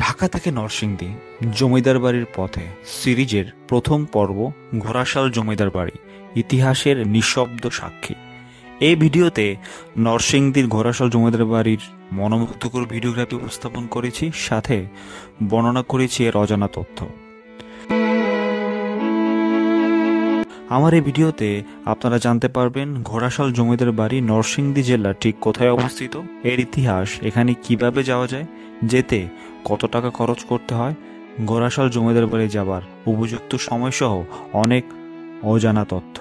ঢাকা থেকে নরসিংদী জমিদার বাড়ির পথে সিরিজের প্রথম পর্ব ঘোড়াশাল জমিদার বাড়ি ইতিহাসের নিঃশব্দ সাক্ষী। এই ভিডিওতে নরসিংদীর ঘোড়াশাল জমিদার বাড়ির মনোমুগ্ধকর ভিডিওগ্রাফি উপস্থাপন করেছি, সাথে বর্ণনা করেছি এর অজানা তথ্য। আমার এই ভিডিওতে আপনারা জানতে পারবেন ঘোড়াশাল জমিদার বাড়ি নরসিংদী জেলার ঠিক কোথায় অবস্থিত, এর ইতিহাস, এখানে কিভাবে যাওয়া যায়, যেতে কত টাকা খরচ করতে হয়, ঘোড়াশাল জমিদার বাড়ি যাবার উপযুক্ত সময়সহ অনেক অজানা তথ্য।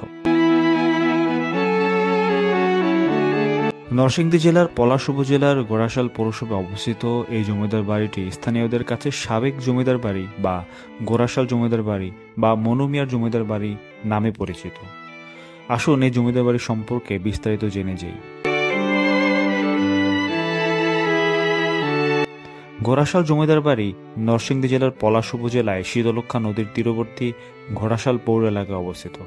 নরসিংদী জেলার পলাশ উপজেলার ঘোড়াশাল পৌরসভায় অবস্থিত এই জমিদার বাড়িটি স্থানীয়দের কাছে সাবেক জমিদার বাড়ি বা ঘোড়াশাল জমিদার বাড়ি বা মনু মিয়ার জমিদার বাড়ি নামে পরিচিত। আসুন এই জমিদার বাড়ি সম্পর্কে বিস্তারিত জেনে যাই। ঘোড়াশাল জমিদার বাড়ি নরসিংদী জেলার পলাশ উপজেলায় শীতলক্ষ্যা নদীর তীরবর্তী ঘোড়াশাল পৌর এলাকায় অবস্থিত।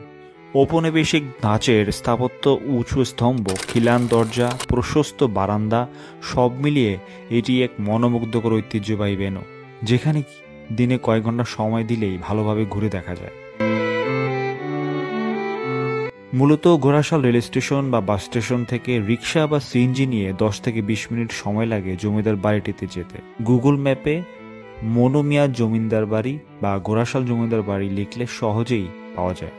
ঔপনিবেশিক ধাঁচের স্থাপত্য, উঁচু স্তম্ভ, খিলান দরজা, প্রশস্ত বারান্দা সব মিলিয়ে এটি এক মনোমুগ্ধকর ঐতিহ্যবাহী ভেন্যু, যেখানে দিনে কয়েক ঘন্টা সময় দিলেই ভালোভাবে ঘুরে দেখা যায়। মূলত ঘোড়াশাল রেল স্টেশন বা বাস স্টেশন থেকে রিক্সা বা সিএনজি নিয়ে 10 থেকে 20 মিনিট সময় লাগে জমিদার বাড়িটিতে যেতে। গুগল ম্যাপে মনু মিয়া জমিদার বাড়ি বা ঘোড়াশাল জমিদার বাড়ি লিখলে সহজেই পাওয়া যায়।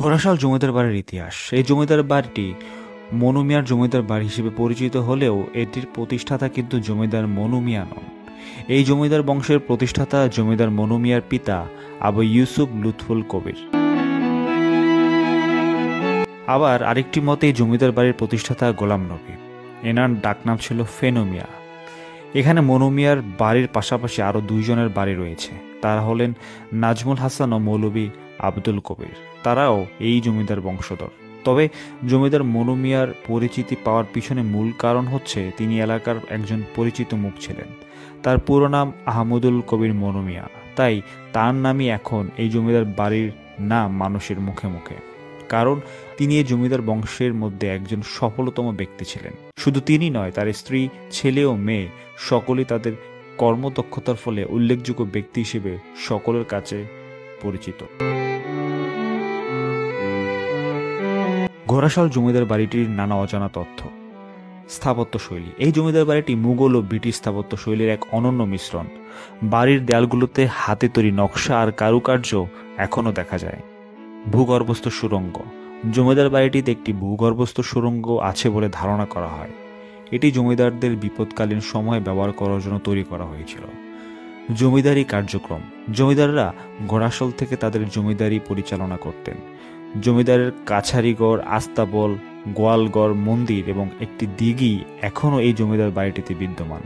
ঘোড়াশাল জমিদার বাড়ির ইতিহাস। এই জমিদার বাড়িটি মনু মিয়ার জমিদার বাড়ি হিসেবে পরিচিত হলেও এটির প্রতিষ্ঠাতা কিন্তু জমিদার মনু মিয়া নন। এই জমিদার বংশের প্রতিষ্ঠাতা জমিদার মনু মিয়ার পিতা আবু ইউসুফ লুৎফুল কবির। আবার আরেকটি মতে এই জমিদার বাড়ির প্রতিষ্ঠাতা গোলাম নবী, এনার ডাকনাম ছিল ফেনু মিয়া। এখানে মনু মিয়ার বাড়ির পাশাপাশি আরও 2 জনের বাড়ি রয়েছে, তারা হলেন নাজমুল হাসান ও মৌলভী আব্দুল কবির। তারাও এই জমিদার বংশধর। তবে জমিদার মনু মিয়ার পরিচিতি পাওয়ার পিছনে মূল কারণ হচ্ছে তিনি এলাকার একজন পরিচিত মুখ ছিলেন। তার পুরো নাম আহমদুল কবির মনু মিয়া, তাই তার নামই এখন এই জমিদার বাড়ির নাম মানুষের মুখে মুখে। কারণ তিনি এই জমিদার বংশের মধ্যে একজন সফলতম ব্যক্তি ছিলেন। শুধু তিনি নয়, তার স্ত্রী, ছেলে ও মেয়ে সকলেই তাদের কর্মদক্ষতার ফলে উল্লেখযোগ্য ব্যক্তি হিসেবে সকলের কাছে পরিচিত। ঘোড়াশাল জমিদার বাড়িটির নানা অজানা তথ্য। স্থাপত্য শৈলী। এই জমিদার বাড়িটি মুঘল ও ব্রিটিশ স্থাপত্য শৈলীর এক অনন্য মিশ্রণ। বাড়ির দেয়ালগুলোতে হাতে তৈরি নকশা আর কারুকার্য এখনও দেখা যায়। ভূগর্ভস্থ সুড়ঙ্গ। জমিদার বাড়িটিতে একটি ভূগর্ভস্থ সুড়ঙ্গ আছে বলে ধারণা করা হয়। এটি জমিদারদের বিপদকালীন সময়ে ব্যবহার করার জন্য তৈরি করা হয়েছিল। জমিদারি কার্যক্রম। জমিদাররা ঘোড়াশাল থেকে তাদের জমিদারি পরিচালনা করতেন। জমিদারের কাছারিঘর, আস্তাবল, গোয়ালঘর, মন্দির এবং একটি দিঘি এখনও এই জমিদার বাড়িটিতে বিদ্যমান।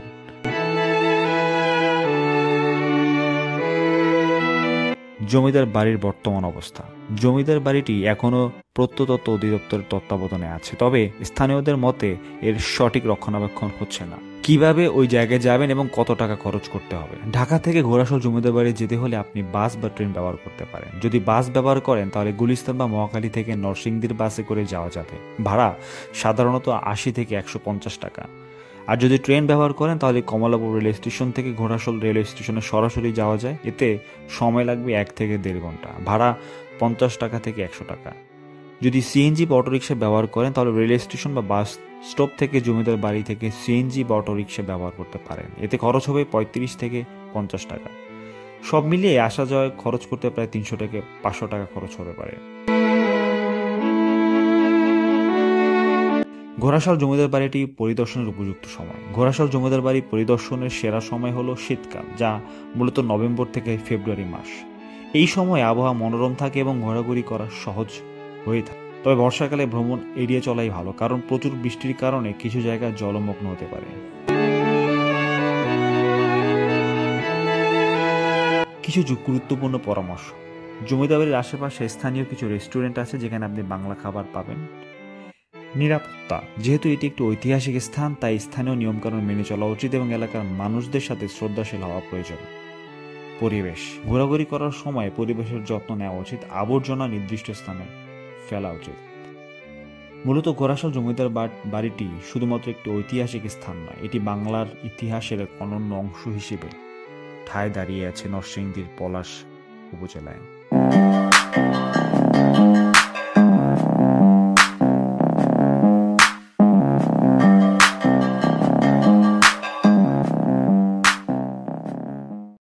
জমিদার বাড়ির বর্তমান অবস্থা। জমিদার বাড়িটি এখনও প্রত্নতত্ত্ব অধিদপ্তরের তত্ত্বাবধানে আছে, তবে স্থানীয়দের মতে এর সঠিক রক্ষণাবেক্ষণ হচ্ছে না। কিভাবে ওই জায়গায় যাবেন এবং কত টাকা খরচ করতে হবে? ঢাকা থেকে ঘোড়াশাল জমিদার বাড়ি যেতে হলে আপনি বাস বা ট্রেন ব্যবহার করতে পারেন। যদি বাস ব্যবহার করেন তাহলে গুলিস্তান বা মহাখালী থেকে নরসিংদীর বাসে করে যাওয়া যাবে। ভাড়া সাধারণত 80 থেকে 150 টাকা। আর যদি ট্রেন ব্যবহার করেন তাহলে কমলাপুর রেল স্টেশন থেকে ঘোড়াশাল রেল স্টেশনে সরাসরি যাওয়া যায়। এতে সময় লাগবে 1 থেকে 1.5 ঘন্টা। ভাড়া 50 টাকা থেকে 100 টাকা। যদি সিএনজি বা অটোরিকশা ব্যবহার করেন তাহলে রেল স্টেশন বা বাস স্টপ থেকে জমিদার বাড়ি থেকে সিএনজি বা অটোরিকশা ব্যবহার করতে পারেন। এতে খরচ হবে 35 থেকে 50 টাকা। সব মিলিয়ে আসা যাওয়া খরচ করতে প্রায় 300 থেকে 500 টাকা খরচ হতে পারে। ঘোড়াশাল জমিদার বাড়িটি পরিদর্শনের উপযুক্ত সময়। ঘোড়াশাল জমিদার বাড়ি পরিদর্শনের সেরা সময় হলো শীতকাল, যা মূলত নভেম্বর থেকে ফেব্রুয়ারি মাস। এই সময় আবহাওয়া মনোরম থাকে এবং ঘোরাঘুরি করা সহজ হয়ে থাকে। তবে বর্ষাকালে ভ্রমণ এড়িয়ে চলাই ভালো, কারণ প্রচুর বৃষ্টির কারণে কিছু জায়গা জলমগ্ন হতে পারে। কিছু গুরুত্বপূর্ণ পরামর্শ। জমিদার বাড়ির আশেপাশে স্থানীয় কিছু রেস্টুরেন্ট আছে যেখানে আপনি বাংলা খাবার পাবেন। নিরাপত্তা। যেহেতু এটি একটি ঐতিহাসিক স্থান, তাই স্থানীয় নিয়মকানুন মেনে চলা উচিত এবং এলাকার মানুষদের সাথে শ্রদ্ধাশীল হওয়া প্রয়োজন। পরিবেশ। ঘোরাঘুরি করার সময় পরিবেশের যত্ন নেওয়া উচিত। আবর্জনা নির্দিষ্ট স্থানে ফেলা উচিত। মূলত ঘোড়াশাল জমিদার বাড়িটি শুধুমাত্র একটি ঐতিহাসিক স্থান নয়, এটি বাংলার ইতিহাসের এক অনন্য অংশ হিসেবে ঠায় দাঁড়িয়ে আছে নরসিংদীর পলাশ উপজেলায়।